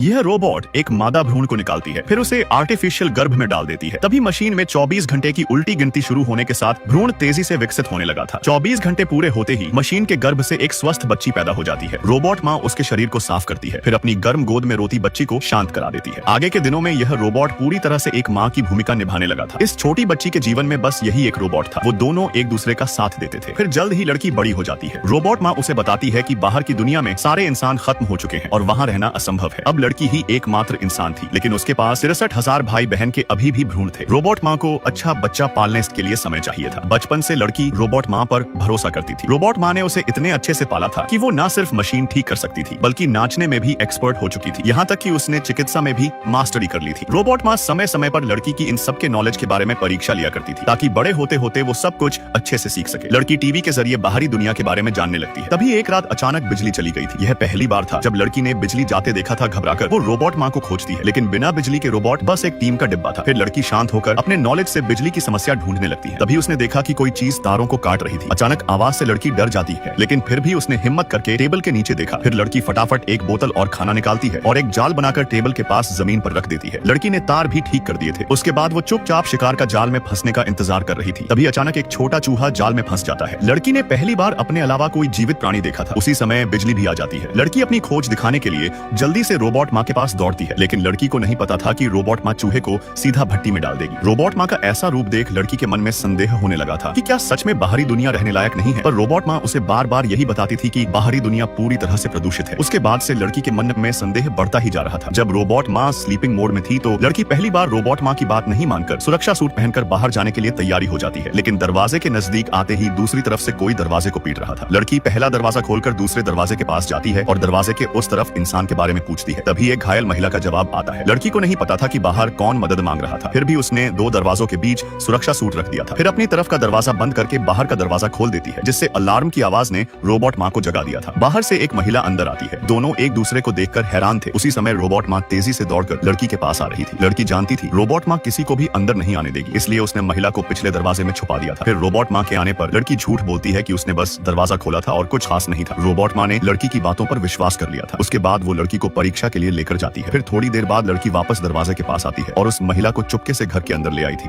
यह रोबोट एक मादा भ्रूण को निकालती है, फिर उसे आर्टिफिशियल गर्भ में डाल देती है। तभी मशीन में 24 घंटे की उल्टी गिनती शुरू होने के साथ भ्रूण तेजी से विकसित होने लगा था। 24 घंटे पूरे होते ही मशीन के गर्भ से एक स्वस्थ बच्ची पैदा हो जाती है। रोबोट माँ उसके शरीर को साफ करती है, फिर अपनी गर्म गोद में रोती बच्ची को शांत करा देती है। आगे के दिनों में यह रोबोट पूरी तरह से एक माँ की भूमिका निभाने लगा था। इस छोटी बच्ची के जीवन में बस यही एक रोबोट था। वो दोनों एक दूसरे का साथ देते थे। फिर जल्द ही लड़की बड़ी हो जाती है। रोबोट माँ उसे बताती है कि बाहर की दुनिया में सारे इंसान खत्म हो चुके हैं और वहाँ रहना असंभव है। अब लड़की ही एकमात्र इंसान थी, लेकिन उसके पास 63,000 भाई बहन के अभी भी भ्रूण थे। रोबोट माँ को अच्छा बच्चा पालने के लिए समय चाहिए था। बचपन से लड़की रोबोट माँ पर भरोसा करती थी। रोबोट माँ ने उसे इतने अच्छे से पाला था कि वो न सिर्फ मशीन ठीक कर सकती थी, बल्कि नाचने में भी एक्सपर्ट हो चुकी थी। यहाँ तक कि उसने चिकित्सा में भी मास्टरी कर ली थी। रोबोट माँ समय समय पर लड़की की इन सब के नॉलेज के बारे में परीक्षा लिया करती थी, ताकि बड़े होते होते वो सब कुछ अच्छे से सीख सके। लड़की टीवी के जरिए बाहरी दुनिया के बारे में जानने लगती है। तभी एक रात अचानक बिजली चली गई थी। यह पहली बार था जब लड़की ने बिजली जाते देखा था। घबराकर वो रोबोट माँ को खोजती है, लेकिन बिना बिजली के रोबोट बस एक टीम का डिब्बा था। फिर लड़की शांत होकर अपने नॉलेज से बिजली की समस्या ढूंढने लगती है। तभी उसने देखा कि कोई चीज तारों को काट रही थी। अचानक आवाज से लड़की डर जाती है, लेकिन फिर भी उसने हिम्मत करके टेबल के नीचे देखा। फिर लड़की फटाफट एक बोतल और खाना निकालती है और एक जाल बनाकर टेबल के पास जमीन पर रख देती है। लड़की ने तार भी ठीक कर दिए थे। उसके बाद वो चुपचाप शिकार का जाल में फंसने का इंतजार कर रही थी। तभी अचानक एक छोटा चूहा जाल में फंस जाता है। लड़की ने पहली बार अपने अलावा कोई जीवित प्राणी देखा था। उसी समय बिजली भी आ जाती है। लड़की अपनी खोज दिखाने के लिए जल्दी से रोबोट माँ के पास दौड़ती है, लेकिन लड़की को नहीं पता था कि रोबोट माँ चूहे को सीधा भट्टी में डाल देगी। रोबोट माँ का ऐसा रूप देख लड़की के मन में संदेह होने लगा था कि क्या सच में बाहरी दुनिया रहने लायक नहीं है। पर रोबोट माँ उसे बार बार यही बताती थी कि बाहरी दुनिया पूरी तरह से प्रदूषित है। उसके बाद से लड़की के मन में संदेह बढ़ता ही जा रहा था। जब रोबोट माँ स्लीपिंग मोड में थी तो लड़की पहली बार रोबोट माँ की बात नहीं मानकर सुरक्षा सूट पहनकर बाहर जाने के लिए तैयारी हो जाती है, लेकिन दरवाजे के नजदीक आते ही दूसरी तरफ से कोई दरवाजे को पीट रहा था। लड़की पहला दरवाजा खोलकर दूसरे दरवाजे के पास जाती है और दरवाजे के उस तरफ इंसान के बारे में पूछती है। तभी एक घायल महिला का जवाब आता है। लड़की को नहीं पता था कि बाहर कौन मदद मांग रहा था। फिर भी उसने दो दरवाजों के बीच सुरक्षा सूट रख दिया था। फिर अपनी तरफ का दरवाजा बंद करके बाहर का दरवाजा खोल देती है, जिससे अलार्म की आवाज ने रोबोट माँ को जगा दिया था। बाहर से एक महिला अंदर आती है। दोनों एक दूसरे को देखकर हैरान थे। उसी समय रोबोट माँ तेजी से दौड़कर लड़की के पास आ रही थी। लड़की जानती थी रोबोट माँ किसी को भी अंदर नहीं आने देगी, इसलिए उसने महिला को पिछले दरवाजे में छुपा दिया था। फिर रोबोट माँ के आने पर लड़की झूठ बोलती है कि उसने बस दरवाजा खोला था और कुछ खास नहीं था। रोबोट माँ ने लड़की की बातों पर विश्वास कर लिया था। उसके बाद वो लड़की को परीक्षा के लिए लेकर जाती है। फिर थोड़ी देर बाद लड़की वापस दरवाजे के पास आती है और उस महिला को चुपके से घर के अंदर ले आई थी।